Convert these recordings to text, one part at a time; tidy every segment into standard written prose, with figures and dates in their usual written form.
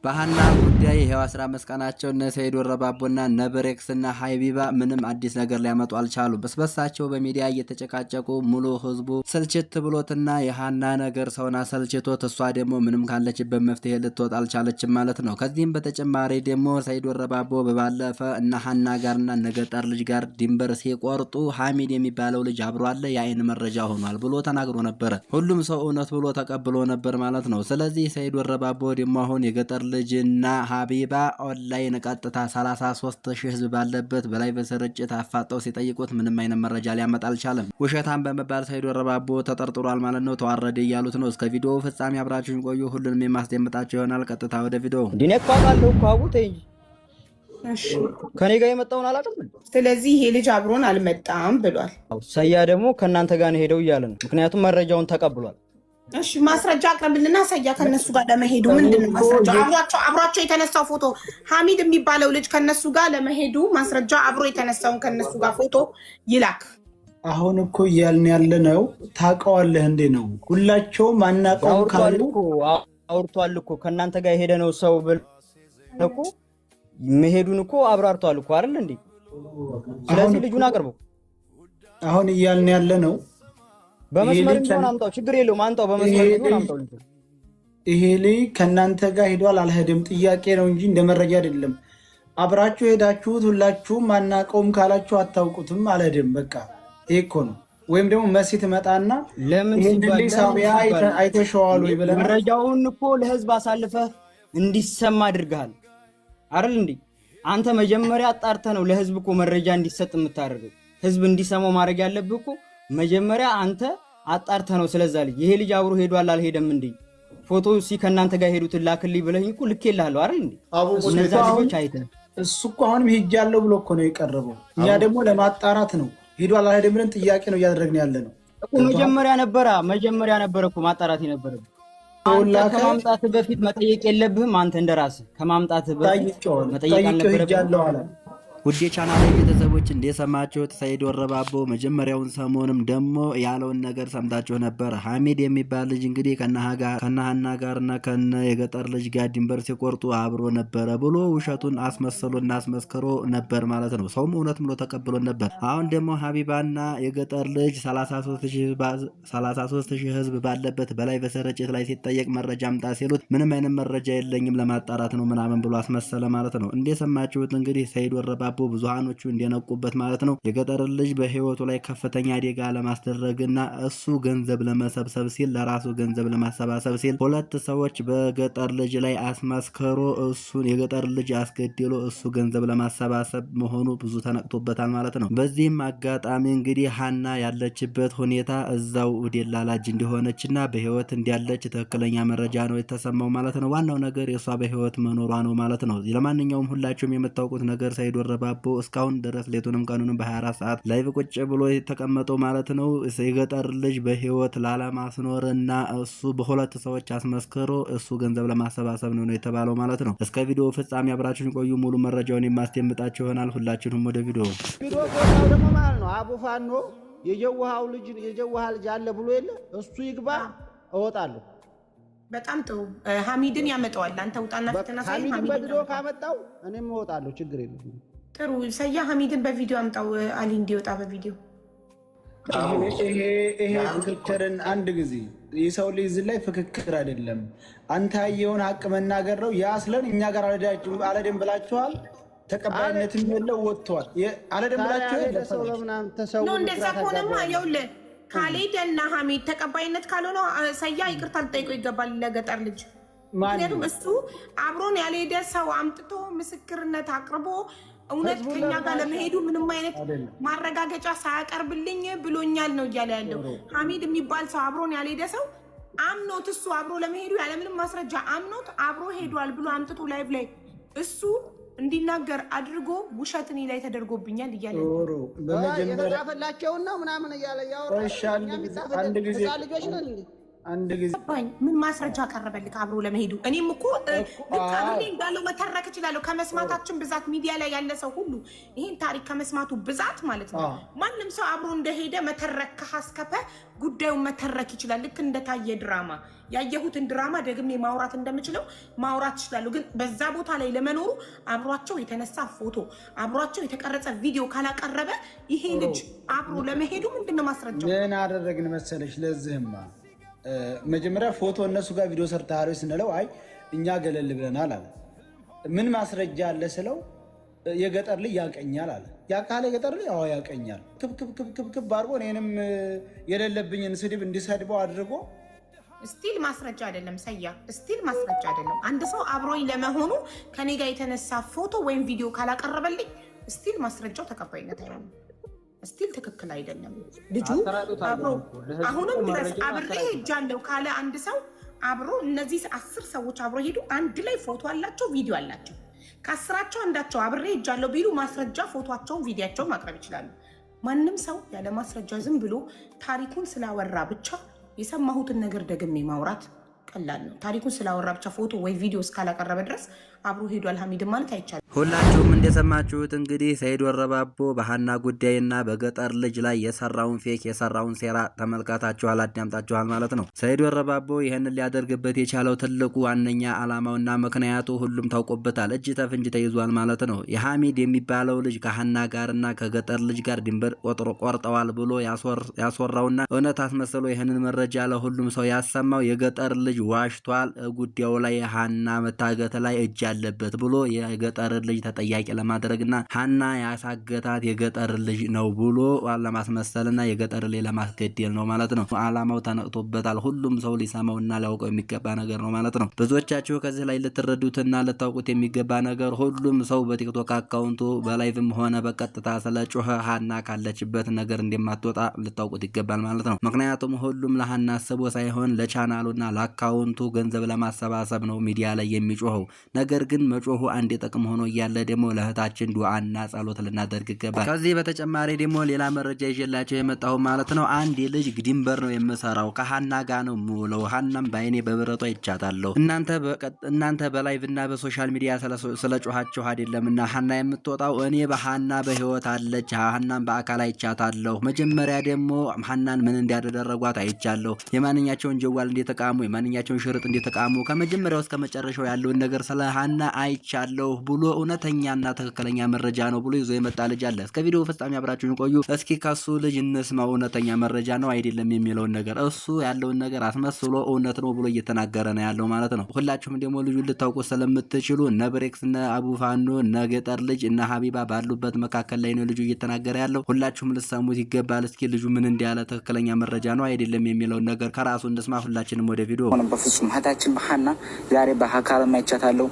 ባህና ጉዳይ ይሄው 15 ቀናቸው እነ ሰይድ ወረባቦና ነብሬክስና ሃይቢባ ምንም አዲስ ነገር ሊያመጡ አልቻሉም። በስበሳቸው በሚዲያ እየተጨቃጨቁ ሙሉ ህዝቡ ስልችት ብሎትና የሃና ነገር ሰውና ሰልችቶት እሷ ደግሞ ምንም ካለችበት መፍትሄ ልትወጣ አልቻለችም ማለት ነው። ከዚህም በተጨማሪ ደግሞ ሰይድ ወረባቦ በባለፈ እና ሃና ጋርና ነገጠር ልጅ ጋር ድንበር ሲቆርጡ ሐሚድ የሚባለው ልጅ አብሮ አለ የአይን መረጃ ሆኗል ብሎ ተናግሮ ነበር። ሁሉም ሰው እውነት ብሎ ተቀብሎ ነበር ማለት ነው። ስለዚህ ሰይድ ወረባቦ ደግሞ አሁን የገጠር ልጅና ሀቢባ ኦንላይን ቀጥታ 33000 ህዝብ ባለበት በላይ በስርጭት አፋጠው ሲጠይቁት ምንም አይነት መረጃ ሊያመጣ አልቻለም። ውሸታም በመባል ሰይድ ወረባቦ ተጠርጥሯል ማለት ነው። ተዋረደ እያሉት ነው። እስከ ቪዲዮ ፍጻሜ አብራችሁን ቆዩ። ሁሉንም የማስደምጣቸው ይሆናል። ቀጥታ ወደ ቪዲዮ ዲኔኳታለሁ ኳቡቴ እሺ ከኔ ጋር የመጣውን አላውቅም። ስለዚህ ይሄ ልጅ አብሮን አልመጣም ብሏል። ሰያ ደግሞ ከናንተ ጋር ነው ሄደው እያለ ነው። ምክንያቱም መረጃውን ተቀብሏል። እሺ ማስረጃ አቅርብልና ሰያ ከነሱ ጋር ለመሄዱ ምንድነው ማስረጃ? አብሯቸው የተነሳው ፎቶ ሐሚድ የሚባለው ልጅ ከነሱ ጋር ለመሄዱ ማስረጃ አብሮ የተነሳውን ከነሱ ጋር ፎቶ ይላክ። አሁን እኮ እያልን ያለነው ታውቀዋለህ እንዴ ነው። ሁላቸውም አናውቀውም ካሉ አውርቷል እኮ ከናንተ ጋር የሄደ ነው ሰው ብለቁ መሄዱን እኮ አብራርቷል እኮ አይደል እንዴ? ስለዚህ ልጁን አቅርበው። አሁን እያልን ያለነው በመስመር ቢሆን አምጣው፣ ችግር የለውም አንጣው። በመስመር ቢሆን አምጣው። ይሄ ልጅ ከናንተ ጋር ሄዷል አልሄደም ጥያቄ ነው እንጂ እንደ መረጃ አይደለም። አብራችሁ ሄዳችሁት ሁላችሁም አናውቀውም ካላችሁ አታውቁትም አልሄደም። በቃ ይሄ እኮ ነው። ወይም ደግሞ መሲ ትመጣና ለምን ሳቢያ አይተሸዋል ወይ ብለህ መረጃውን እኮ ለህዝብ አሳልፈህ እንዲሰማ አድርገሃል አይደል እንዴ? አንተ መጀመሪያ አጣርተህ ነው ለህዝብ እኮ መረጃ እንዲሰጥ የምታደርገው። ህዝብ እንዲሰማው ማድረግ ያለብህ እኮ መጀመሪያ አንተ አጣርተህ ነው። ስለዛ ልጅ ይሄ ልጅ አብሮ ሄዷል አልሄደም እንዴ? ፎቶ ከእናንተ ጋር ሄዱትን ላክልኝ ብለኝ እኮ ልኬልሃለሁ አይደል እንዴ? እነዛ ልጆች አይተህ እሱ እኮ አሁንም ሄጃለሁ ብሎ እኮ ነው የቀረበው። እኛ ደግሞ ለማጣራት ነው ሄዷል አልሄደም ብለን ጥያቄ ነው እያደረግን ያለ ነው እኮ። መጀመሪያ ነበረ እኮ ማጣራት የነበረብህ። ከማምጣትህ በፊት መጠየቅ የለብህም አንተ እንደራስህ። ከማምጣትህ በፊት መጠየቅ አልነበረብህም። ውድ የቻናሌ ቤተሰቦች እንደሰማችሁት ሰይድ ወረባቦ መጀመሪያውን ሰሞንም ደግሞ ያለውን ነገር ሰምታችሁ ነበር። ሐሚድ የሚባል ልጅ እንግዲህ ከነሃና ጋርና ከነ የገጠር ልጅ ጋር ድንበር ሲቆርጡ አብሮ ነበረ ብሎ ውሸቱን አስመስሎና አስመስክሮ ነበር ማለት ነው። ሰውም እውነት ብሎ ተቀብሎ ነበር። አሁን ደግሞ ሀቢባና የገጠር ልጅ 33000 ህዝብ ባለበት በላይ በስርጭት ላይ ሲጠየቅ መረጃ አምጣ ሲሉት ምንም አይነት መረጃ የለኝም ለማጣራት ነው ምናምን ብሎ አስመሰለ ማለት ነው። እንደሰማችሁት እንግዲህ ሰይድ ወረባቦ ብዙሃኖቹ እንደነቁበት ማለት ነው። የገጠር ልጅ በህይወቱ ላይ ከፍተኛ አደጋ ለማስደረግና እሱ ገንዘብ ለመሰብሰብ ሲል ለራሱ ገንዘብ ለማሰባሰብ ሲል ሁለት ሰዎች በገጠር ልጅ ላይ አስመስከሮ እሱን የገጠር ልጅ አስገድሎ እሱ ገንዘብ ለማሰባሰብ መሆኑ ብዙ ተነቅቶበታል ማለት ነው። በዚህም አጋጣሚ እንግዲህ ሃና ያለችበት ሁኔታ እዛው ደላላጅ እንደሆነችና በህይወት እንዳለች ትክክለኛ መረጃ ነው የተሰማው ማለት ነው። ዋናው ነገር የሷ በህይወት መኖሯ ነው ማለት ነው። ለማንኛውም ሁላችሁም የምታውቁት ነገር ሰይድ ወረባቦ እስካሁን ድረስ ሌቱንም ቀኑንም በ24 ሰዓት ላይቭ ቁጭ ብሎ የተቀመጠው ማለት ነው። የገጠር ልጅ በህይወት ላለማስኖርና እሱ በሁለት ሰዎች አስመስክሮ እሱ ገንዘብ ለማሰባሰብ ነው የተባለው ማለት ነው። እስከ ቪዲዮ ፍጻሜ አብራችሁን ቆዩ። ሙሉ መረጃውን የማስደምጣችሁ ይሆናል። ሁላችሁም ወደ ቪዲዮ ደግሞ ማለት ነው። አቡ ፋኖ የጀዋሃው ልጅ አለ ብሎ የለ እሱ ይግባ እወጣለሁ። በጣም ጥሩ። ሐሚድን ያመጣዋል። አንተ ውጣና ተናሳይ ሐሚድን በቪዲዮ ካመጣው እኔም እወጣለሁ። ችግር የለም። ጥሩ ሰያ ሐሚድን በቪዲዮ አምጣው። አሊ እንዲወጣ በቪዲዮ ይሄ ፍክክርን አንድ ጊዜ የሰው ልጅ ላይ ፍክክር አይደለም። አንተ ያየውን ሀቅ መናገር ነው። ያስለን እኛ ጋር አለደም ብላችኋል። ተቀባይነትም የለው ወጥቷል። አለደም ብላችኋል። ነው እንደዛ ከሆነማ ይኸውልህ ካሌድና ሐሚድ ተቀባይነት ካልሆነ ሰያ ይቅርታ ልጠይቀው ይገባል ለገጠር ልጅ። ምክንያቱም እሱ አብሮን ያልሄደ ሰው አምጥቶ ምስክርነት አቅርቦ እውነት ከኛ ጋር ለመሄዱ ምንም አይነት ማረጋገጫ ሳያቀርብልኝ ብሎኛል ነው እያለ ያለው። ሐሚድ የሚባል ሰው አብሮን ያልሄደ ሰው አምኖት እሱ አብሮ ለመሄዱ ያለምንም ማስረጃ አምኖት አብሮ ሄዷል ብሎ አምጥቶ ላይቭ ላይ እሱ እንዲናገር አድርጎ ውሸት እኔ ላይ ተደርጎብኛል እያለ በመጀመሪያ ፈላቸውና ምናምን እያለ ያወራል። አንድ ጊዜ አንድ ጊዜ ምን ማስረጃ ቀረበልክ አብሮ ለመሄዱ? እኔም እኮ ልታብሬ እንዳለው መተረክ እችላለሁ። ከመስማታችን ብዛት ሚዲያ ላይ ያለ ሰው ሁሉ ይሄን ታሪክ ከመስማቱ ብዛት ማለት ነው ማንም ሰው አብሮ እንደሄደ መተረክ ከሐስከፈ ጉዳዩን መተረክ ይችላል። ልክ እንደታየ ድራማ ያየሁትን ድራማ ደግሜ ማውራት እንደምችለው ማውራት ይችላል። ግን በዛ ቦታ ላይ ለመኖሩ አብሯቸው የተነሳ ፎቶ አብሯቸው የተቀረጸ ቪዲዮ ካላቀረበ ይሄ ልጅ አብሮ ለመሄዱ ምንድነው ማስረጃው? ምን አደረግን መሰለሽ? ለዚህማ መጀመሪያ ፎቶ እነሱ ጋር ቪዲዮ ሰርተሃል ስንለው አይ እኛ ገለል ብለናል አለ። ምን ማስረጃ አለ ስለው የገጠር ልጅ ያቀኛል አለ። ያቃለ የገጠር ልጅ አዎ ያቀኛል። ክብ አድርጎ እኔንም የሌለብኝን ስድብ እንዲሰድበው አድርጎ ስቲል ማስረጃ አይደለም። ሰያ ስቲል ማስረጃ አይደለም። አንድ ሰው አብሮኝ ለመሆኑ ከኔ ጋር የተነሳ ፎቶ ወይም ቪዲዮ ካላቀረበልኝ ስቲል ማስረጃው ተቀባይነት አይሆንም። ስቲል ትክክል አይደለም። ልጁ አብሮ አሁንም ድረስ አብሬ ሄጃለሁ ካለ አንድ ሰው አብሮ እነዚህ 10 ሰዎች አብሮ ሄዱ፣ አንድ ላይ ፎቶ አላቸው፣ ቪዲዮ አላቸው። ከአስራቸው አንዳቸው አብሬ ሄጃለሁ ቢሉ ማስረጃ ፎቶቸውን፣ ቪዲዮቸውን ማቅረብ ይችላሉ። ማንም ሰው ያለ ማስረጃ ዝም ብሎ ታሪኩን ስላወራ ብቻ የሰማሁትን ነገር ደግሜ ማውራት ቀላል ነው። ታሪኩን ስላወራ ብቻ ፎቶ ወይ ቪዲዮ እስካላቀረበ ድረስ አብሮ ሄዷል ሐሚድን ማለት አይቻልም። ሁላችሁም እንደሰማችሁት እንግዲህ ሰይድ ወረባቦ በሀና ጉዳይና በገጠር ልጅ ላይ የሰራውን ፌክ የሰራውን ሴራ ተመልካታችኋል፣ አዳምጣችኋል ማለት ነው። ሰይድ ወረባቦ ይህንን ሊያደርግበት የቻለው ትልቁ ዋነኛ ዓላማውና ምክንያቱ ሁሉም ታውቆበታል። እጅ ተፍንጅ ተይዟል ማለት ነው። የሐሚድ የሚባለው ልጅ ከሀና ጋርና ከገጠር ልጅ ጋር ድንበር ቆርጠዋል ብሎ ያስወራውና እውነት አስመስሎ ይህንን መረጃ ለሁሉም ሰው ያሰማው የገጠር ልጅ ዋሽቷል፣ ጉዳዩ ላይ ሀና መታገት ላይ እጅ አለበት ብሎ የገጠር ልጅ ተጠያቂ ለማድረግና ሀና ያሳገታት የገጠር ልጅ ነው ብሎ ለማስመሰልና የገጠር ልጅ ለማስገደል ነው ማለት ነው። ዓላማው ተነቅቶበታል። ሁሉም ሰው ሊሰማውና ሊያውቀው የሚገባ ነገር ነው ማለት ነው። ብዙዎቻችሁ ከዚህ ላይ ልትረዱትና ልታውቁት የሚገባ ነገር ሁሉም ሰው በቲክቶክ አካውንቱ በላይቭም ሆነ በቀጥታ ስለ ጮኸ ሀና ካለችበት ነገር እንደማትወጣ ልታውቁት ይገባል ማለት ነው። ምክንያቱም ሁሉም ለሀና አስቦ ሳይሆን ለቻናሉና ለአካውንቱ ገንዘብ ለማሰባሰብ ነው ሚዲያ ላይ የሚጮኸው። ነገር ግን መጮሁ አንድ ጥቅም ሆኖ እያለ ደግሞ ለእህታችን ዱዓና ጸሎት ልናደርግ ይገባል። ከዚህ በተጨማሪ ደግሞ ሌላ መረጃ ይዤላቸው የመጣሁ ማለት ነው። አንድ ልጅ ድንበር ነው የምሰራው፣ ከሀና ጋር ነው የምውለው፣ ሀናም በአይኔ በብረቷ ይቻታለሁ። እናንተ በላይቭና በሶሻል ሚዲያ ስለጮኋችሁ አይደለምና ሀና የምትወጣው እኔ በሀና በህይወት አለች፣ ሀናም በአካል አይቻታለሁ። መጀመሪያ ደግሞ ሀናን ምን እንዲያደረጓት አይቻለሁ፣ የማንኛቸውን ጀዋል እንደተቃሙ፣ የማንኛቸውን ሽርጥ እንደተቃሙ፣ ከመጀመሪያው እስከ መጨረሻው ያለውን ነገር ስለ ሀና አይቻለሁ ብሎ እውነተኛና ትክክለኛ መረጃ ነው ብሎ ይዞ የመጣ ልጅ አለ። እስከ ቪዲዮ ፍጻሜ አብራችሁን ቆዩ። እስኪ ከሱ ልጅ እንስማው እውነተኛ መረጃ ነው አይደለም የሚለውን ነገር። እሱ ያለውን ነገር አስመስሎ እውነት ነው ብሎ እየተናገረ ነው ያለው ማለት ነው። ሁላችሁም ደግሞ ልጁ ልታውቁ ስለምትችሉ እነ ብሬክስ፣ እነ አቡፋኖ፣ እነ ገጠር ልጅ፣ እነ ሀቢባ ባሉበት መካከል ላይ ነው ልጁ እየተናገረ ያለው። ሁላችሁም ልትሰሙት ይገባል። እስኪ ልጁ ምን እንዳለ ትክክለኛ መረጃ ነው አይደለም የሚለውን ነገር ከራሱ እንስማ። ሁላችንም ወደ ቪዲዮ። በፍጹም እህታችን በሀና ዛሬ በአካል አይቻታለሁ።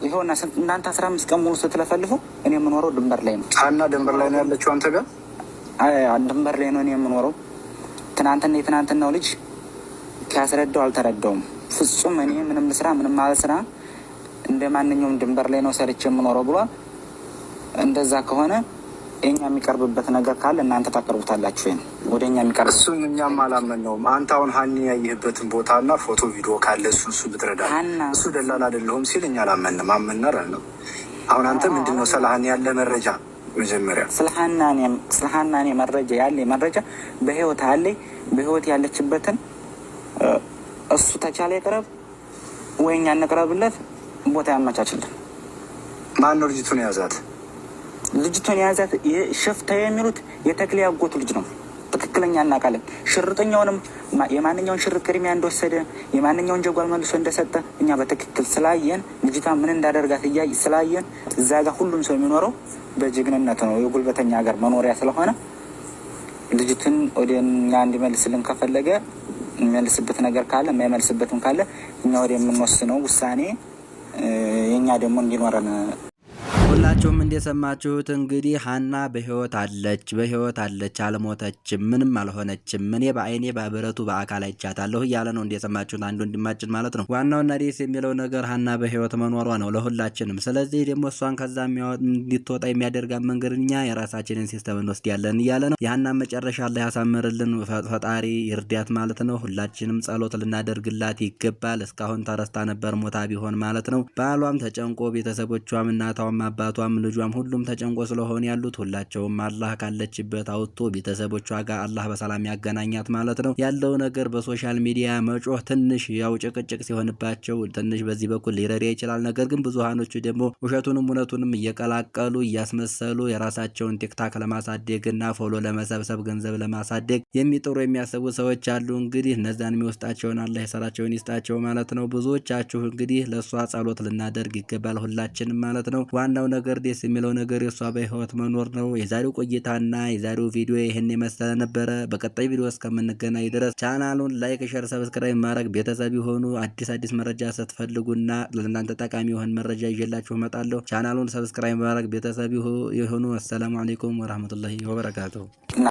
ይኸውና እናንተ 15 ቀን ሙሉ ስትለፈልፉ እኔ የምኖረው ድንበር ላይ ነው። ሀና ድንበር ላይ ነው ያለችው አንተ ጋር? ድንበር ላይ ነው እኔ የምኖረው። ትናንትና የትናንትናው ልጅ ካስረዳው አልተረዳውም ፍጹም። እኔ ምንም ልስራ ምንም አልስራ እንደ ማንኛውም ድንበር ላይ ነው ሰርቼ የምኖረው ብሏል። እንደዛ ከሆነ እኛ የሚቀርብበት ነገር ካለ እናንተ ታቀርቡታላችሁ ወይ ነው ወደ እኛ የሚቀርብ? እሱን እኛም አላመነውም። አንተ አሁን ሀኒ ያየህበትን ቦታና ፎቶ ቪዲዮ ካለ እሱ ብትረዳ እሱ ደላላ አይደለሁም ሲል እኛ አላመንም። አመነር አለው። አሁን አንተ ምንድነው ስለ ሀኒ ያለ መረጃ? መጀመሪያ ስለ ሀና እኔ መረጃ ያለ መረጃ በህይወት አለ። በህይወት ያለችበትን እሱ ተቻለ ይቅረብ ወይ እኛ እንቅረብለት፣ ቦታ ያመቻችልን። ማን ነው ልጅቱን የያዛት? ልጅቱን የያዛት ሽፍታ የሚሉት የተክሌ ያጎቱ ልጅ ነው። ትክክለኛ እናውቃለን። ሽርጠኛውንም የማንኛውን ሽርጥ ቅድሚያ እንደወሰደ የማንኛውን ጀጓል መልሶ እንደሰጠ እኛ በትክክል ስላየን ልጅቷ ምን እንዳደርጋት ስላየን እዛ ጋር ሁሉም ሰው የሚኖረው በጀግንነት ነው። የጉልበተኛ ሀገር መኖሪያ ስለሆነ ልጅቱን ወደ እኛ እንዲመልስልን ከፈለገ የሚመልስበት ነገር ካለ የማይመልስበትም ካለ እኛ ወደ የምንወስነው ውሳኔ የእኛ ደግሞ እንዲኖረን። ሁላችሁም እንደሰማችሁት እንግዲህ ሀና በህይወት አለች አልሞተችም፣ ምንም አልሆነችም፣ እኔ በአይኔ በብረቱ በአካል አይቻታለሁ እያለ ነው እንደሰማችሁት አንድ ወንድማችን ማለት ነው። ዋናውና ደስ የሚለው ነገር ሀና በህይወት መኖሯ ነው ለሁላችንም። ስለዚህ ደግሞ እሷን ከዛ እንድትወጣ የሚያደርጋት መንገድ እኛ የራሳችንን ሲስተም እንወስዳለን እያለ ነው። የሀናን መጨረሻ ላይ ያሳምርልን፣ ፈጣሪ ይርዳት ማለት ነው። ሁላችንም ጸሎት ልናደርግላት ይገባል። እስካሁን ተረስታ ነበር ሞታ ቢሆን ማለት ነው። ባሏም ተጨንቆ ቤተሰቦቿም እናቷም አባቷም ልጇም ሁሉም ተጨንቆ ስለሆነ ያሉት ሁላቸውም አላህ ካለችበት አውጥቶ ቤተሰቦቿ ጋር አላህ በሰላም ያገናኛት ማለት ነው። ያለው ነገር በሶሻል ሚዲያ መጮህ ትንሽ ያው ጭቅጭቅ ሲሆንባቸው ትንሽ በዚህ በኩል ሊረዳ ይችላል። ነገር ግን ብዙሃኖቹ ደግሞ ውሸቱንም እውነቱንም እየቀላቀሉ እያስመሰሉ የራሳቸውን ቲክታክ ለማሳደግና ፎሎ ለመሰብሰብ ገንዘብ ለማሳደግ የሚጥሩ የሚያስቡ ሰዎች አሉ። እንግዲህ እነዛን የሚወስጣቸውን አላህ የሰራቸውን ይስጣቸው ማለት ነው። ብዙዎቻችሁ እንግዲህ ለእሷ ጸሎት ልናደርግ ይገባል ሁላችንም ማለት ነው። ዋናው ነገር ደስ የሚለው ነገር የሷ በህይወት መኖር ነው። የዛሬው ቆይታና የዛሬው ቪዲዮ ይህን የመሰለ ነበረ። በቀጣይ ቪዲዮ እስከምንገናኝ ድረስ ቻናሉን ላይክ፣ ሼር፣ ሰብስክራይብ ማድረግ ቤተሰብ የሆኑ አዲስ መረጃ ስትፈልጉና ለእናንተ ጠቃሚ የሆነ መረጃ ይዤላችሁ እመጣለሁ። ቻናሉን ሰብስክራይብ ማድረግ ቤተሰብ የሆኑ። አሰላሙ አለይኩም ወራህመቱላሂ ወበረካቱሁ።